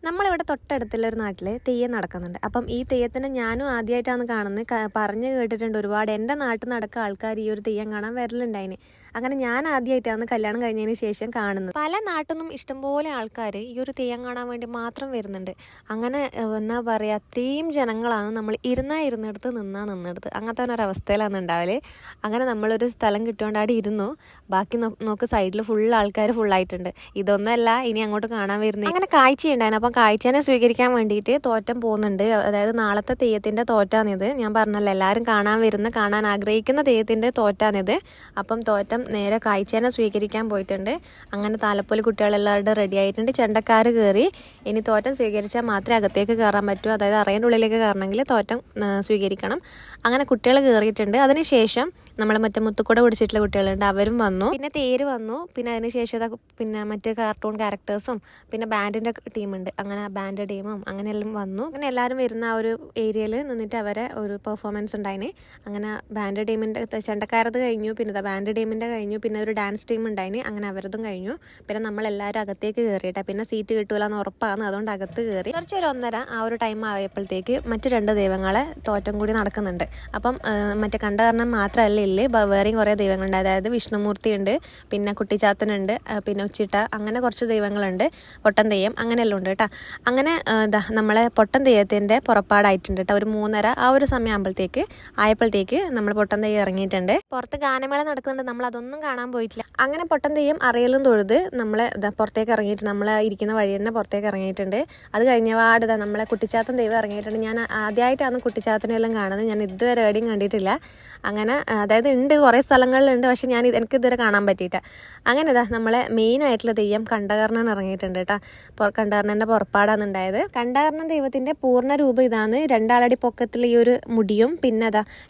നമ്മളിവിടെ തൊട്ടടുത്തുള്ള ഒരു നാട്ടിൽ തെയ്യം നടക്കുന്നുണ്ട്. അപ്പം ഈ തെയ്യത്തിന് ഞാനും ആദ്യമായിട്ടാണ് കാണുന്നത്. പറഞ്ഞു കേട്ടിട്ടുണ്ട് ഒരുപാട്. എൻ്റെ നാട്ടിൽ നടക്കുക ആൾക്കാർ ഈ ഒരു തെയ്യം കാണാൻ വരലുണ്ടായിന്. അങ്ങനെ ഞാൻ ആദ്യമായിട്ടാണ് കല്യാണം കഴിഞ്ഞതിന് ശേഷം കാണുന്നത്. പല നാട്ടിൽ നിന്നും ഇഷ്ടംപോലെ ആൾക്കാർ ഈ ഒരു തെയ്യം കാണാൻ വേണ്ടി മാത്രം വരുന്നുണ്ട്. അങ്ങനെ എന്താ പറയുക, അത്രയും ജനങ്ങളാണ്. നമ്മൾ ഇരുന്നിടത്ത് നിന്നെടുത്ത് അങ്ങനത്തെ ഒരവസ്ഥയിലാണ് ഉണ്ടാവല്. അങ്ങനെ നമ്മളൊരു സ്ഥലം കിട്ടുകൊണ്ട് അവിടെ ഇരുന്നു. ബാക്കി നോക്ക് സൈഡിൽ ഫുൾ ആൾക്കാർ ഫുള്ളായിട്ടുണ്ട്. ഇതൊന്നുമല്ല ഇനി അങ്ങോട്ട് കാണാൻ വരുന്നത്. അങ്ങനെ കാഴ്ചയുണ്ടായിരുന്നു. അപ്പം കാഴ്ചനെ സ്വീകരിക്കാൻ വേണ്ടിയിട്ട് തോറ്റം പോകുന്നുണ്ട്. അതായത് നാളത്തെ തെയ്യത്തിൻ്റെ തോറ്റാണിത്. ഞാൻ പറഞ്ഞല്ലോ, എല്ലാവരും കാണാൻ ആഗ്രഹിക്കുന്ന തെയ്യത്തിൻ്റെ തോറ്റാണിത്. അപ്പം തോറ്റം നേരെ കാഴ്ചേനെ സ്വീകരിക്കാൻ പോയിട്ടുണ്ട്. അങ്ങനെ താലപ്പൊലി കുട്ടികളെല്ലാവരുടെ റെഡി ആയിട്ടുണ്ട്. ചെണ്ടക്കാർ കയറി. ഇനി തോറ്റം സ്വീകരിച്ചാൽ മാത്രമേ അകത്തേക്ക് കയറാൻ പറ്റൂ. അതായത് അറേൻ്റെ ഉള്ളിലേക്ക് കയറണമെങ്കിൽ തോറ്റം സ്വീകരിക്കണം. അങ്ങനെ കുട്ടികൾ കയറിയിട്ടുണ്ട്. അതിനുശേഷം നമ്മൾ മറ്റേ മുത്തുക്കൂടെ പിടിച്ചിട്ടുള്ള കുട്ടികളുണ്ട്, അവരും വന്നു. പിന്നെ തേര് വന്നു. പിന്നെ അതിനുശേഷം പിന്നെ മറ്റ് കാർട്ടൂൺ ക്യാരക്ടേഴ്സും പിന്നെ ബാൻഡിൻ്റെ ടീമുണ്ട്. അങ്ങനെ ബാൻഡ് ടീമും അങ്ങനെ എല്ലാം വന്നു. അങ്ങനെ എല്ലാവരും വരുന്ന ആ ഒരു ഏരിയയിൽ നിന്നിട്ട് അവരെ ഒരു പെർഫോമൻസ് ഉണ്ടായിന്. അങ്ങനെ ബാൻഡ് ടീമിൻ്റെ ചെണ്ടക്കാരത് കഴിഞ്ഞു. പിന്നെ ബാൻഡ് ടീമിൻ്റെ കഴിഞ്ഞു. പിന്നെ ഒരു ഡാൻസ് ടീം ഉണ്ടായിന്. അങ്ങനെ അവരതും കഴിഞ്ഞു. പിന്നെ നമ്മളെല്ലാവരും അകത്തേക്ക് കയറിയിട്ടാണ്. പിന്നെ സീറ്റ് കിട്ടൂല എന്ന് ഉറപ്പാണ്. അതുകൊണ്ട് അകത്ത് കയറി. കുറച്ചൊരു 1:30 ആ ഒരു ടൈം ആയപ്പോഴത്തേക്ക് മറ്റ് 2 ദൈവങ്ങളെ തോറ്റം കൂടി നടക്കുന്നുണ്ട്. അപ്പം മറ്റേ കണ്ടകർണം മാത്രമല്ല ഇല്ലേ, വേറെയും കുറേ ദൈവങ്ങളുണ്ട്. അതായത് വിഷ്ണുമൂർത്തി ഉണ്ട്, പിന്നെ കുട്ടിച്ചാത്തനുണ്ട്, പിന്നെ ഉച്ചിട്ട, അങ്ങനെ കുറച്ച് ദൈവങ്ങളുണ്ട്. പൊട്ടൻ തെയ്യം അങ്ങനെയെല്ലാം ഉണ്ട് കേട്ടോ. അങ്ങനെ നമ്മളെ പൊട്ടൻ തെയ്യത്തിൻ്റെ പുറപ്പാടായിട്ടുണ്ട് കേട്ടോ. ഒരു 3:30 ആ ഒരു സമയം ആയപ്പോഴത്തേക്ക് നമ്മൾ പൊട്ടൻ തെയ്യം ഇറങ്ങിയിട്ടുണ്ട്. പുറത്ത് ഗാനമേള നടക്കുന്നുണ്ട്. നമ്മൾ അതൊന്നും കാണാൻ പോയിട്ടില്ല. അങ്ങനെ പൊട്ടൻ തെയ്യം അറിയലും തൊഴുത് നമ്മളെ പുറത്തേക്ക് ഇറങ്ങിയിട്ടുണ്ട്. നമ്മളെ ഇരിക്കുന്ന വഴി തന്നെ പുറത്തേക്ക് ഇറങ്ങിയിട്ടുണ്ട്. അത് കഴിഞ്ഞപാട് നമ്മളെ കുട്ടിച്ചാത്തൻ ദൈവം ഇറങ്ങിയിട്ടുണ്ട്. ഞാൻ ആദ്യമായിട്ടാണ് കുട്ടിച്ചാത്തനെല്ലാം കാണുന്നത്. ഞാൻ ഇതുവരെ എവിടെയും കണ്ടിട്ടില്ല. അങ്ങനെ അതായത് ഉണ്ട്, കുറേ സ്ഥലങ്ങളിലുണ്ട്. പക്ഷെ എനിക്ക് ഇതുവരെ കാണാൻ പറ്റിയിട്ട. അങ്ങനെ നമ്മളെ മെയിൻ ആയിട്ടുള്ള തെയ്യം കണ്ടകർണൻ ഇറങ്ങിയിട്ടുണ്ട് കേട്ടോ. കണ്ടകർണൻ്റെ പുറപ്പാടാണ് ഉണ്ടായത്. കണ്ടകർണൻ ദൈവത്തിൻ്റെ പൂർണ്ണ രൂപം ഇതാണ്. 2 ആളടി പൊക്കത്തിൽ ഈ ഒരു മുടിയും പിന്നെ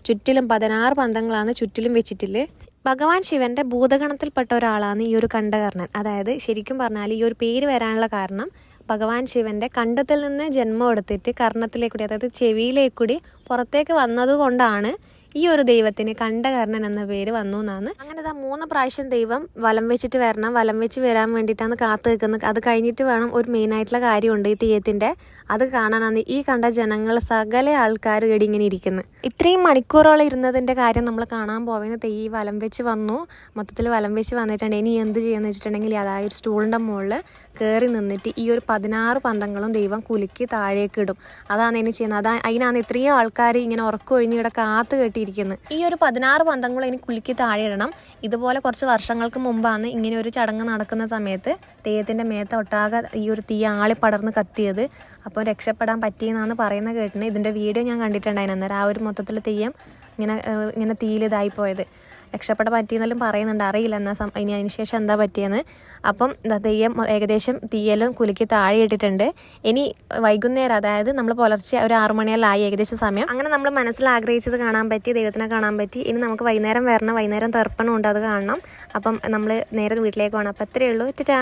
ചുറ്റിലും 16 പന്തങ്ങളാണ് ചുറ്റിലും വെച്ചിട്ടില്ലേ. ഭഗവാൻ ശിവന്റെ ഭൂതഗണത്തിൽപ്പെട്ട ഒരാളാണ് ഈ ഒരു കണ്ടകർണൻ. അതായത് ശരിക്കും പറഞ്ഞാൽ ഈ ഒരു പേര് വരാനുള്ള കാരണം ഭഗവാൻ ശിവന്റെ കണ്ടത്തിൽ നിന്ന് ജന്മം എടുത്തിട്ട് കർണത്തിലേക്കൂടി, അതായത് ചെവിയിലേക്കൂടി പുറത്തേക്ക് വന്നതുകൊണ്ടാണ് ഈ ഒരു ദൈവത്തിന് കണ്ടകർണൻ എന്ന പേര് വന്നു എന്നാണ്. അങ്ങനെ 3 പ്രാവശ്യം ദൈവം വലം വെച്ചിട്ട് വരണം. വലം വെച്ച് വരാൻ വേണ്ടിയിട്ടാണ് കാത്തു നിൽക്കുന്നത്. അത് കഴിഞ്ഞിട്ട് വേണം, ഒരു മെയിനായിട്ടുള്ള കാര്യമുണ്ട് ഈ തെയ്യത്തിൻ്റെ. അത് കാണാനാണ് ഈ കണ്ട ജനങ്ങൾ സകല ആൾക്കാർ ഇവിടെ ഇങ്ങനെ ഇരിക്കുന്നത്. ഇത്രയും മണിക്കൂറോളം ഇരുന്നതിൻ്റെ കാര്യം നമ്മൾ കാണാൻ പോകുന്നത്. തെയ്യം വലം വെച്ച് വന്നു, മൊത്തത്തിൽ വലം വെച്ച് വന്നിട്ടുണ്ട്. ഇനി എന്ത് ചെയ്യുമെന്ന് വെച്ചിട്ടുണ്ടെങ്കിൽ അതായത് ഒരു സ്റ്റൂളിൻ്റെ മുകളിൽ കയറി നിന്നിട്ട് ഈ ഒരു 16 പന്തങ്ങളും ദൈവം കുലുക്കി താഴേക്ക് ഇടും. അതാണ് ഇനി ചെയ്യുന്നത്. അതിനാണ് ഇത്രയും ആൾക്കാർ ഇങ്ങനെ ഉറക്കൊഴിഞ്ഞ് ഇവിടെ കാത്തു കെട്ടിയിരിക്കുന്നത്. ഈ ഒരു 16 പന്തങ്ങളും ഇനി കുലുക്കി താഴെ ഇടണം. ഇതുപോലെ കുറച്ച് വർഷങ്ങൾക്ക് മുമ്പാണ് ഇങ്ങനെ ഒരു ചടങ്ങ് നടക്കുന്ന സമയത്ത് തെയ്യത്തിൻ്റെ മേത്ത് ഒട്ടാകെ ഈ ഒരു തീ ആളി പടർന്ന് കത്തിയത്. അപ്പോൾ രക്ഷപ്പെടാൻ പറ്റിയെന്നാണ് പറയുന്നത് കേട്ടിന്. ഇതിൻ്റെ വീഡിയോ ഞാൻ കണ്ടിട്ടുണ്ടായിരുന്നു. അന്നേരം ആ ഒരു മൊത്തത്തിൽ തെയ്യം ഇങ്ങനെ തീയിലിതായി പോയത്. രക്ഷപ്പെടാൻ പറ്റിയെന്നെല്ലാം പറയുന്നുണ്ട്. അറിയില്ല ഇനി അതിന് ശേഷം എന്താ പറ്റിയെന്ന്. അപ്പം തെയ്യം ഏകദേശം തീയെല്ലാം കുലുക്കി താഴെ ഇട്ടിട്ടുണ്ട്. ഇനി വൈകുന്നേരം, അതായത് നമ്മൾ പുലർച്ചെ ഒരു 6 മണിയെല്ലാം ആയി ഏകദേശം സമയം. അങ്ങനെ നമ്മൾ മനസ്സിൽ ആഗ്രഹിച്ചത് കാണാൻ പറ്റി, ദൈവത്തിനെ കാണാൻ പറ്റി. ഇനി നമുക്ക് വൈകുന്നേരം വരണം. വൈകുന്നേരം തർപ്പണം ഉണ്ട്, അത് കാണണം. അപ്പം നമ്മൾ നേരെ വീട്ടിലേക്ക് പോകണം. അപ്പം അത്രയേ ഉള്ളൂ. ടാ.